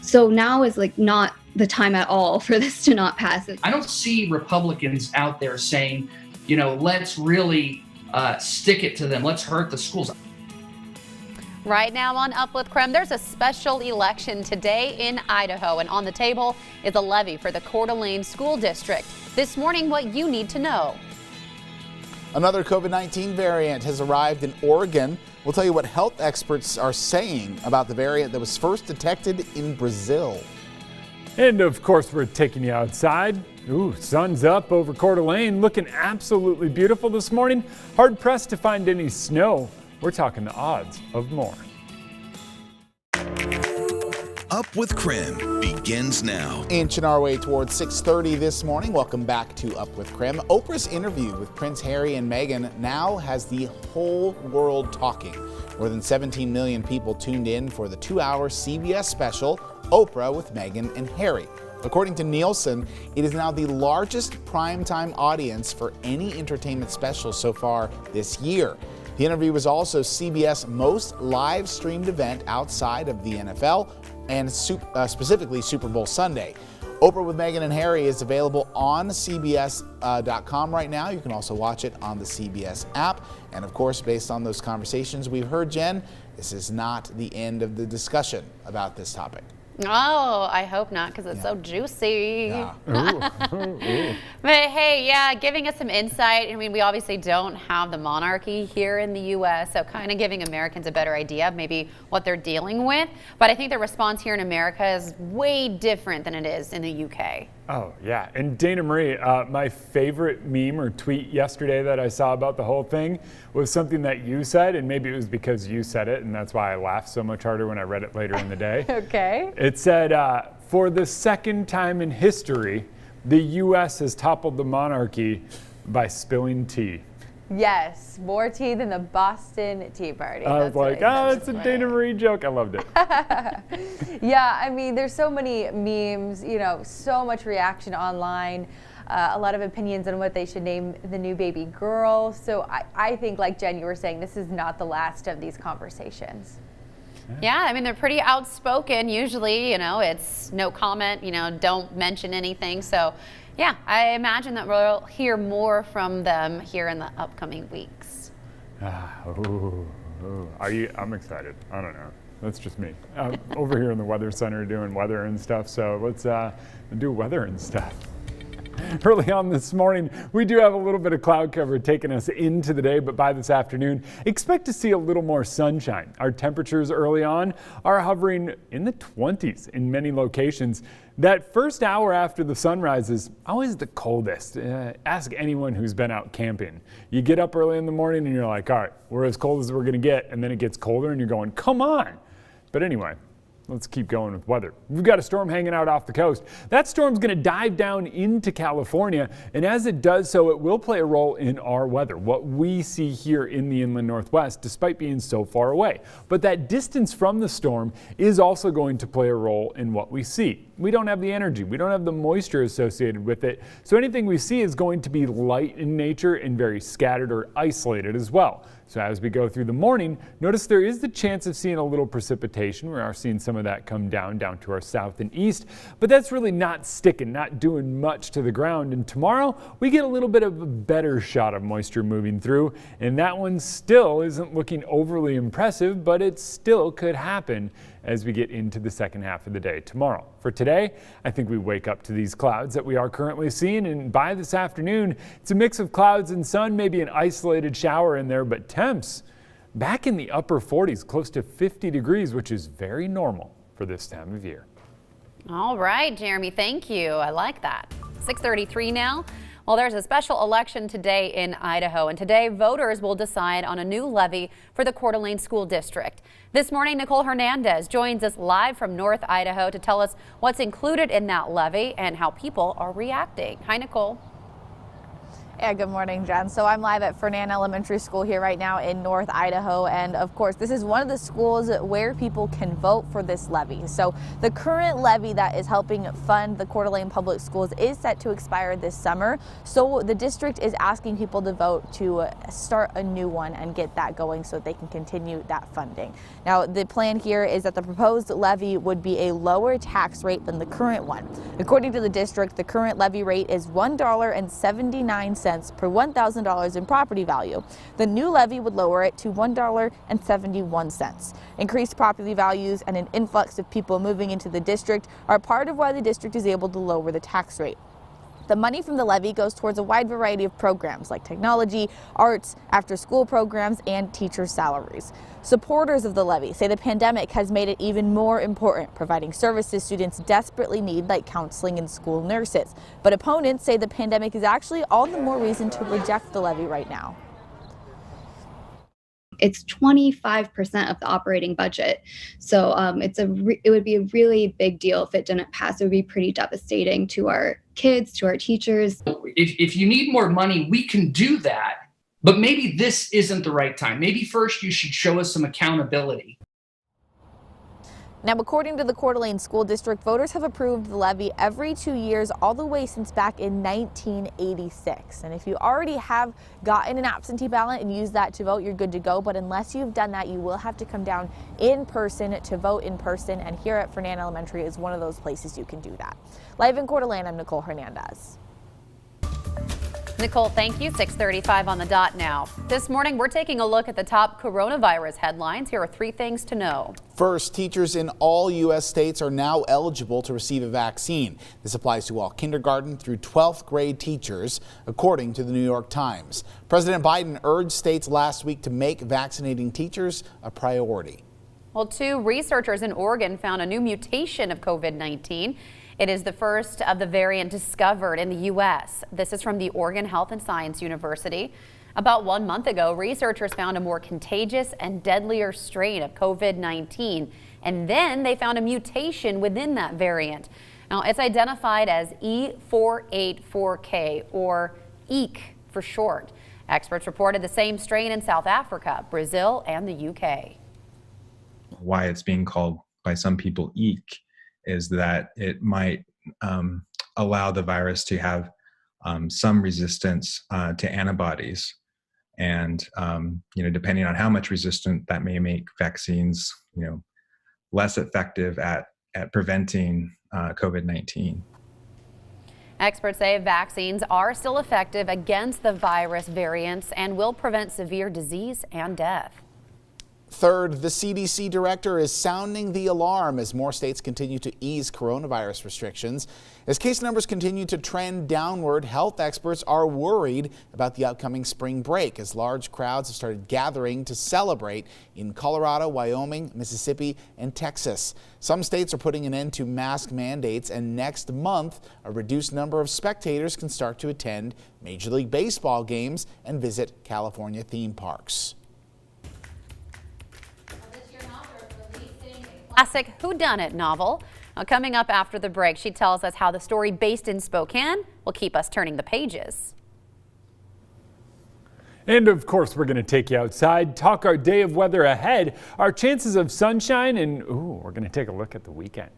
So now is like not the time at all for this to not pass. I don't see Republicans out there saying, let's really stick it to them. Let's hurt the schools. Right now on Up with KREM, there's a special election today in Idaho, and on the table is a levy for the Coeur d'Alene School District. This morning, what you need to know. Another COVID-19 variant has arrived in Oregon. We'll tell you what health experts are saying about the variant that was first detected in Brazil. And of course, we're taking you outside. Ooh, sun's up over Coeur d'Alene, looking absolutely beautiful this morning. Hard pressed to find any snow. We're talking the odds of more. Up with KREM begins now. Inching our way towards 6:30 this morning. Welcome back to Up with KREM. Oprah's interview with Prince Harry and Meghan now has the whole world talking. More than 17 million people tuned in for the 2-hour CBS special, Oprah with Meghan and Harry. According to Nielsen, it is now the largest primetime audience for any entertainment special so far this year. The interview was also CBS' most live-streamed event outside of the NFL and specifically Super Bowl Sunday. Oprah with Meghan and Harry is available on CBS.com right now. You can also watch it on the CBS app. And of course, based on those conversations we've heard, Jen, this is not the end of the discussion about this topic. Oh, I hope not, because it's so juicy. Yeah. But hey, yeah, giving us some insight. I mean, we obviously don't have the monarchy here in the U.S., so kind of giving Americans a better idea of maybe what they're dealing with. But I think the response here in America is way different than it is in the U.K. Oh, yeah. And Dana Marie, my favorite meme or tweet yesterday that I saw about the whole thing was something that you said, and maybe it was because you said it, and that's why I laughed so much harder when I read it later in the day. Okay. It said, for the second time in history, the U.S. has toppled the monarchy by spilling tea. Yes, more tea than the Boston Tea Party. I was like, it's a Dana Marie joke. I loved it. Yeah, I mean, there's so many memes, so much reaction online, a lot of opinions on what they should name the new baby girl. So I think, like Jen, you were saying, this is not the last of these conversations. Yeah, I mean, they're pretty outspoken. Usually, it's no comment, don't mention anything. So, yeah, I imagine that we'll hear more from them here in the upcoming weeks. I'm excited. I don't know. That's just me. Over here in the Weather Center doing weather and stuff. So let's do weather and stuff. Early on this morning, we do have a little bit of cloud cover taking us into the day, but by this afternoon, expect to see a little more sunshine. Our temperatures early on are hovering in the 20s in many locations. That first hour after the sun rises, always the coldest. Ask anyone who's been out camping. You get up early in the morning and you're like, all right, we're as cold as we're going to get, and then it gets colder and you're going, come on. But anyway, let's keep going with weather. We've got a storm hanging out off the coast. That storm's going to dive down into California, and as it does so, it will play a role in our weather, what we see here in the inland Northwest, despite being so far away. But that distance from the storm is also going to play a role in what we see. We don't have the energy, we don't have the moisture associated with it, so anything we see is going to be light in nature and very scattered or isolated as well. So as we go through the morning, notice there is the chance of seeing a little precipitation. We are seeing some of that come down to our south and east, but that's really not sticking, not doing much to the ground. And tomorrow we get a little bit of a better shot of moisture moving through, and that one still isn't looking overly impressive, but it still could happen as we get into the second half of the day tomorrow. For today, I think we wake up to these clouds that we are currently seeing, and by this afternoon, it's a mix of clouds and sun, maybe an isolated shower in there, but temps back in the upper 40s, close to 50 degrees, which is very normal for this time of year. All right, Jeremy, thank you. I like that. 6:33 now. Well, there's a special election today in Idaho, and today voters will decide on a new levy for the Coeur d'Alene School District. This morning, Nicole Hernandez joins us live from North Idaho to tell us what's included in that levy and how people are reacting. Hi, Nicole. Yeah, good morning, Jen. So I'm live at Fernand Elementary School here right now in North Idaho. And of course, this is one of the schools where people can vote for this levy. So the current levy that is helping fund the Coeur d'Alene Public Schools is set to expire this summer. So the district is asking people to vote to start a new one and get that going so they can continue that funding. Now, the plan here is that the proposed levy would be a lower tax rate than the current one. According to the district, the current levy rate is $1.79 per $1,000 in property value. The new levy would lower it to $1.71. Increased property values and an influx of people moving into the district are part of why the district is able to lower the tax rate. The money from the levy goes towards a wide variety of programs like technology, arts, after-school programs, and teacher salaries. Supporters of the levy say the pandemic has made it even more important, providing services students desperately need like counseling and school nurses. But opponents say the pandemic is actually all the more reason to reject the levy right now. It's 25% of the operating budget. So it would be a really big deal if it didn't pass. It would be pretty devastating to our kids, to our teachers. If you need more money, we can do that. But maybe this isn't the right time. Maybe first you should show us some accountability. Now, according to the Coeur d'Alene School District, voters have approved the levy every 2 years, all the way since back in 1986. And if you already have gotten an absentee ballot and used that to vote, you're good to go. But unless you've done that, you will have to come down in person to vote in person. And here at Fernand Elementary is one of those places you can do that. Live in Coeur d'Alene, I'm Nicole Hernandez. Nicole, thank you. 6:35 on the dot now. This morning, we're taking a look at the top coronavirus headlines. Here are 3 things to know. First, teachers in all U.S. states are now eligible to receive a vaccine. This applies to all kindergarten through 12th grade teachers, according to the New York Times. President Biden urged states last week to make vaccinating teachers a priority. Well, 2 researchers in Oregon found a new mutation of COVID-19. It is the first of the variant discovered in the U.S. This is from the Oregon Health and Science University. About 1 month ago, researchers found a more contagious and deadlier strain of COVID-19, and then they found a mutation within that variant. Now, it's identified as E484K, or EEK for short. Experts reported the same strain in South Africa, Brazil, and the UK. Why it's being called by some people EEK is that it might allow the virus to have some resistance to antibodies. And, depending on how much resistant, that may make vaccines, less effective at preventing COVID-19. Experts say vaccines are still effective against the virus variants and will prevent severe disease and death. Third, the CDC director is sounding the alarm as more states continue to ease coronavirus restrictions. As case numbers continue to trend downward, health experts are worried about the upcoming spring break as large crowds have started gathering to celebrate in Colorado, Wyoming, Mississippi, and Texas. Some states are putting an end to mask mandates, and next month, a reduced number of spectators can start to attend Major League Baseball games and visit California theme parks. Classic whodunit novel. Coming up after the break, she tells us how the story based in Spokane will keep us turning the pages. And of course, we're going to take you outside, talk our day of weather ahead, our chances of sunshine, and we're going to take a look at the weekend.